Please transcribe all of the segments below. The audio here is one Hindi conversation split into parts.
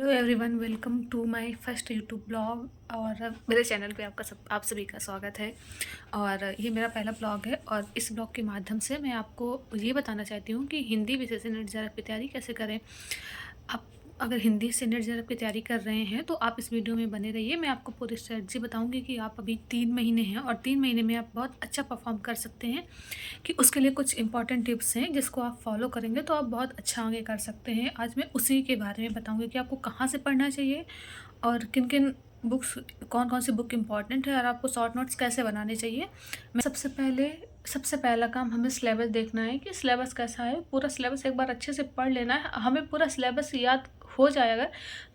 Hello everyone, welcome to my first YouTube blog. और मेरे चैनल पे आप सभी का स्वागत है। और ये मेरा पहला ब्लॉग है और इस ब्लॉग के माध्यम से मैं आपको ये बताना चाहती हूँ कि हिंदी विषय से नेट जेआरएफ की तैयारी कैसे करें। आप अगर हिंदी से नेट जेआरएफ की तैयारी कर रहे हैं तो आप इस वीडियो में बने रहिए। मैं आपको पूरी स्ट्रेटजी बताऊँगी कि आप अभी 3 महीने हैं और 3 महीने में आप बहुत अच्छा परफॉर्म कर सकते हैं, कि उसके लिए कुछ इंपॉर्टेंट टिप्स हैं जिसको आप फॉलो करेंगे तो आप बहुत अच्छा आगे कर सकते हैं। आज मैं उसी के बारे में बताऊंगी कि आपको कहाँ से पढ़ना चाहिए और किन किन बुक्स, कौन कौन सी बुक इंपॉर्टेंट है और आपको शॉर्ट नोट्स कैसे बनाने चाहिए। मैं सबसे पहला काम हमें सिलेबस देखना है कि सिलेबस कैसा है। पूरा सिलेबस एक बार अच्छे से पढ़ लेना है। हमें पूरा सिलेबस याद हो जाएगा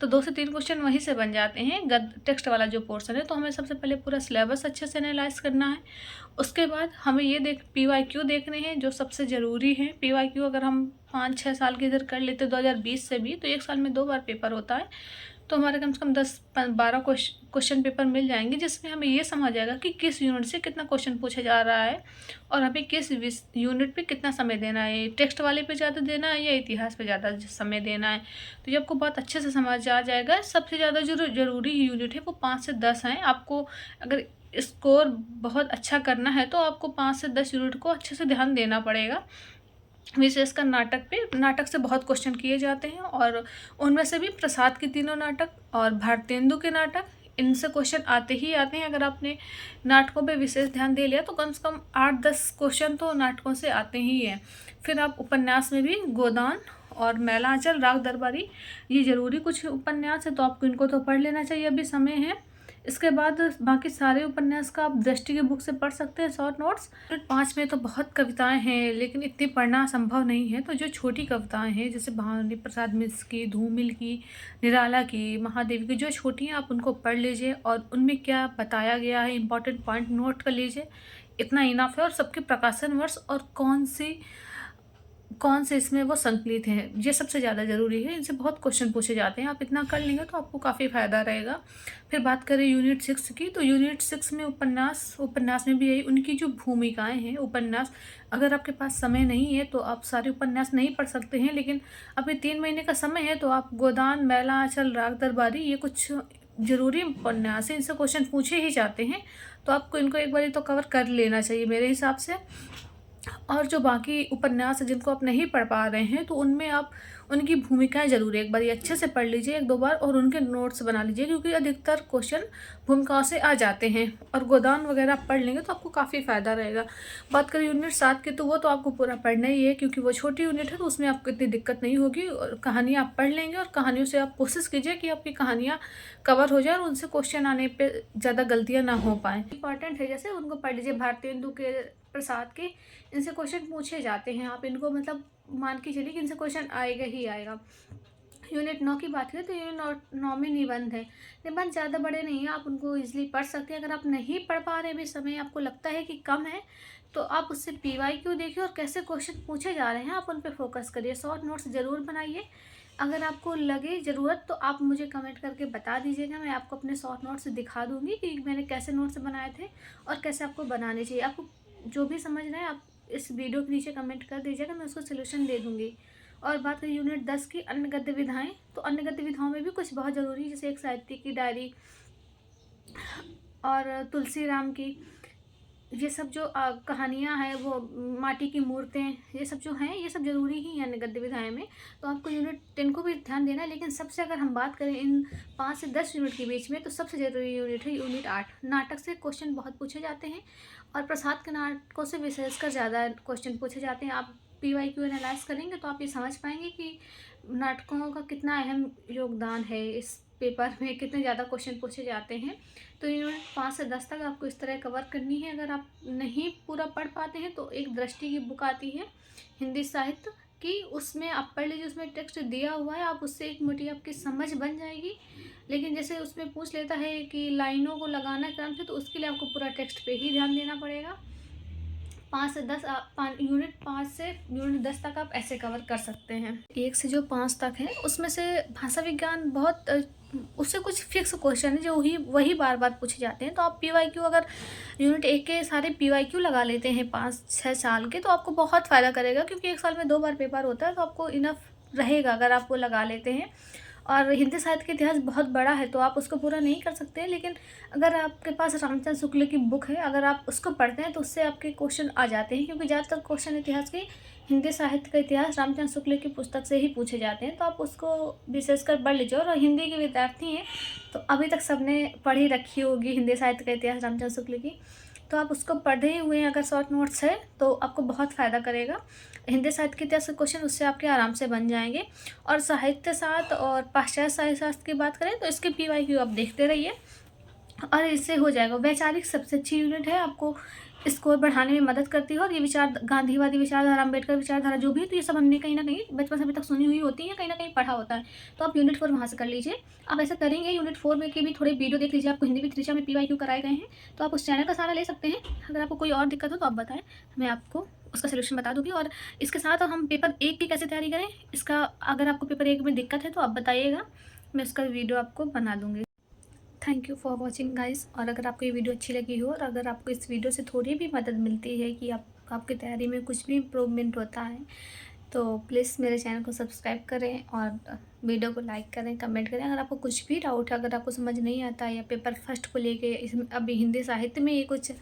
तो 2 से 3 क्वेश्चन वहीं से बन जाते हैं। टेक्स्ट वाला जो पोर्शन है तो हमें सबसे पहले पूरा सिलेबस अच्छे से एनालाइज करना है। उसके बाद हमें ये पीवाईक्यू देखने हैं जो सबसे ज़रूरी है। पीवाईक्यू अगर हम 5-6 साल के इधर कर लेते 2020 से भी, तो 1 साल में 2 बार पेपर होता है। तो हमारे कम से कम 10-12 क्वेश्चन पेपर मिल जाएंगे, जिसमें हमें ये समझ जाएगा कि किस यूनिट से कितना क्वेश्चन पूछा जा रहा है और हमें किस यूनिट पे कितना समय देना है। टेक्स्ट वाले पे ज़्यादा देना है या इतिहास पे ज़्यादा समय देना है। तो ये आपको बहुत अच्छे से समझ आ जाएगा। सबसे ज़्यादा जो ज़रूरी यूनिट है वो 5 से 10 हैं। आपको अगर स्कोर बहुत अच्छा करना है तो आपको 5 से 10 यूनिट को अच्छे से ध्यान देना पड़ेगा। विशेषकर नाटक से बहुत क्वेश्चन किए जाते हैं और उनमें से भी प्रसाद के तीनों नाटक और भारतेंदु के नाटक, इनसे क्वेश्चन आते ही आते हैं। अगर आपने नाटकों पे विशेष ध्यान दे लिया तो कम से कम 8-10 क्वेश्चन तो नाटकों से आते ही हैं। फिर आप उपन्यास में भी गोदान और मैला आंचल, राग दरबारी, ये ज़रूरी कुछ उपन्यास है तो आपको इनको तो पढ़ लेना चाहिए, अभी समय है। इसके बाद बाकी सारे उपन्यास का आप दृष्टि की बुक से पढ़ सकते हैं शॉर्ट नोट्स। 5 में तो बहुत कविताएं हैं लेकिन इतनी पढ़ना संभव नहीं है, तो जो छोटी कविताएं हैं जैसे भानु प्रसाद मिश्र की, धूमिल की, निराला की, महादेवी की, जो छोटी हैं आप उनको पढ़ लीजिए और उनमें क्या बताया गया है इंपॉर्टेंट पॉइंट नोट कर लीजिए। इतना इनफ है। और सबके प्रकाशन वर्ष और कौन से इसमें वो संकलित हैं, ये सबसे ज़्यादा ज़रूरी है। इनसे बहुत क्वेश्चन पूछे जाते हैं। आप इतना कर लेंगे तो आपको काफ़ी फ़ायदा रहेगा। फिर बात करें यूनिट 6 की, तो यूनिट 6 में उपन्यास में भी यही उनकी जो भूमिकाएं हैं। उपन्यास अगर आपके पास समय नहीं है तो आप सारे उपन्यास नहीं पढ़ सकते हैं, लेकिन अभी 3 महीने का समय है तो आप गोदान, मैला आंचल, राग दरबारी, ये कुछ ज़रूरी उपन्यास है, इनसे क्वेश्चन पूछे ही जाते हैं। तो आपको इनको एक बार तो कवर कर लेना चाहिए मेरे हिसाब से। और जो बाकी उपन्यास हैं जिनको आप नहीं पढ़ पा रहे हैं तो उनमें आप उनकी भूमिकाएं ज़रूर एक बार अच्छे से पढ़ लीजिए 1-2 बार और उनके नोट्स बना लीजिए, क्योंकि अधिकतर क्वेश्चन भूमिकाओं से आ जाते हैं। और गोदान वगैरह आप पढ़ लेंगे तो आपको काफ़ी फ़ायदा रहेगा। बात करें यूनिट 7 की, तो वो तो आपको पूरा पढ़ना ही है क्योंकि वो छोटी यूनिट है तो उसमें आपको इतनी दिक्कत नहीं होगी। और कहानियाँ आप पढ़ लेंगे और कहानियों से आप कोशिश कीजिए कि आपकी कहानियाँ कवर हो जाए और उनसे क्वेश्चन आने पर ज़्यादा गलतियाँ ना हो पाएँ। इंपॉर्टेंट है जैसे उनको पढ़ लीजिए। भारतेंदु के, प्रसाद के, इनसे क्वेश्चन पूछे जाते हैं। आप इनको मतलब मान के चलिए कि इनसे क्वेश्चन आएगा ही आएगा। यूनिट 9 की बात करें तो यूनिट 9 में निबंध है। निबंध ज़्यादा बड़े नहीं हैं, आप उनको इजीली पढ़ सकते हैं। अगर आप नहीं पढ़ पा रहे भी, समय आपको लगता है कि कम है, तो आप उससे पीवाईक्यू देखिए और कैसे क्वेश्चन पूछे जा रहे हैं आप उन पर फोकस करिए। शॉर्ट नोट्स ज़रूर बनाइए। अगर आपको लगे ज़रूरत तो आप मुझे कमेंट करके बता दीजिएगा, मैं आपको अपने शॉर्ट नोट्स दिखा दूँगी कि मैंने कैसे नोट्स बनाए थे और कैसे आपको बनाने चाहिए। आपको जो भी समझना है आप इस वीडियो के नीचे कमेंट कर दीजिएगा, मैं उसको सलूशन दे दूँगी। और बात करें यूनिट 10 की, अन्य गद्य विधाएँ, तो अन्य गद्य विधाओं में भी कुछ बहुत ज़रूरी है, जैसे एक साहित्य की डायरी और तुलसी राम की, ये सब जो कहानियाँ हैं, वो माटी की मूर्तें, ये सब जो हैं ये सब ज़रूरी ही हैं गद्य विधाएँ में। तो आपको यूनिट 10 को भी ध्यान देना है। लेकिन सबसे अगर हम बात करें इन 5 से 10 यूनिट के बीच में, तो सबसे ज़रूरी यूनिट है यूनिट 8। नाटक से क्वेश्चन बहुत पूछे जाते हैं और प्रसाद के नाटकों से विशेषकर ज़्यादा क्वेश्चन पूछे जाते हैं। आप पीवाईक्यू एनालाइज करेंगे तो आप ये समझ पाएंगे कि नाटकों का कितना अहम योगदान है, इस पेपर में कितने ज़्यादा क्वेश्चन पूछे जाते हैं। तो यूनिट 5 से 10 तक आपको इस तरह कवर करनी है। अगर आप नहीं पूरा पढ़ पाते हैं तो एक दृष्टि की बुक आती है हिंदी साहित्य की, उसमें आप पढ़ लीजिए। उसमें टेक्स्ट दिया हुआ है, आप उससे एक मोटी आपकी समझ बन जाएगी। लेकिन जैसे उसमें पूछ लेता है कि लाइनों को लगाना क्रम से, तो उसके लिए आपको पूरा टेक्स्ट पे ही ध्यान देना पड़ेगा। 5 से 10 यूनिट 5 से यूनिट 10 तक आप ऐसे कवर कर सकते हैं। 1 से जो 5 तक है उसमें से भाषा विज्ञान बहुत उससे कुछ फिक्स क्वेश्चन है जो वही बार बार पूछे जाते हैं। तो आप पीवाईक्यू अगर यूनिट 1 के सारे पीवाईक्यू लगा लेते हैं 5-6 साल के, तो आपको बहुत फ़ायदा करेगा, क्योंकि 1 साल में 2 बार पेपर होता है तो आपको इनफ रहेगा अगर आप वो लगा लेते हैं। और हिंदी साहित्य का इतिहास बहुत बड़ा है, तो आप उसको पूरा नहीं कर सकते, लेकिन अगर आपके पास रामचंद्र शुक्ल की बुक है, अगर आप उसको पढ़ते हैं तो उससे आपके क्वेश्चन आ जाते हैं, क्योंकि ज़्यादातर क्वेश्चन इतिहास के हिंदी साहित्य का इतिहास रामचंद्र शुक्ल की पुस्तक से ही पूछे जाते हैं। तो आप उसको विशेषकर पढ़ लीजिए। और हिंदी के विद्यार्थी हैं तो अभी तक सबने पढ़ ही रखी होगी हिंदी साहित्य का इतिहास रामचंद्र शुक्ल की, तो आप उसको पढ़े ही हुए हैं अगर शॉर्ट नोट्स है तो आपको बहुत फ़ायदा करेगा। हिंदी साहित्य के इतिहास के क्वेश्चन उससे आपके आराम से बन जाएंगे। और साहित्य शास्त्र और पाश्चात्य साहित्य शास्त्र की बात करें तो इसके PYQ आप देखते रहिए और इससे हो जाएगा। वैचारिक सबसे अच्छी यूनिट है, आपको स्कोर बढ़ाने में मदद करती है। और ये विचार गांधीवादी विचारधारा, अम्बेडकर विचारधारा जो भी है, तो ये सब हमने कहीं ना कहीं बचपन से अभी तक सुनी हुई होती है, कहीं ना कहीं पढ़ा होता है। तो आप यूनिट 4 वहाँ से कर लीजिए। आप ऐसा करेंगे यूनिट 4 में के भी थोड़े वीडियो देख लीजिए, आपको हिंदी भी त्रिशा में PYQ कराए गए हैं, तो आप उस चैनल का सहारा ले सकते हैं। अगर आपको कोई और दिक्कत हो तो आप बताएं, मैं आपको उसका सोल्यूशन बता दूंगी। और इसके साथ हम पेपर 1 की कैसे तैयारी करें, इसका अगर आपको पेपर 1 में दिक्कत है तो आप बताइएगा, मैं उसका वीडियो आपको बना दूँगी। Thank you for watching guys. और अगर आपको ये वीडियो अच्छी लगी हो और अगर आपको इस वीडियो से थोड़ी भी मदद मिलती है कि आपकी तैयारी में कुछ भी इम्प्रूवमेंट होता है, तो प्लीज़ मेरे चैनल को सब्सक्राइब करें और वीडियो को लाइक करें, कमेंट करें। अगर आपको कुछ भी डाउट है, अगर आपको समझ नहीं आता है या पेपर फर्स्ट को लेके इसमें अभी हिंदी साहित्य में ये कुछ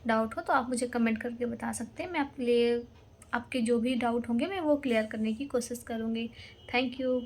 डाउट हो, तो आप मुझे कमेंट करके बता सकते हैं। मैं आपके लिए आपके जो भी डाउट होंगे मैं वो क्लियर करने की कोशिश करूँगी। Thank you.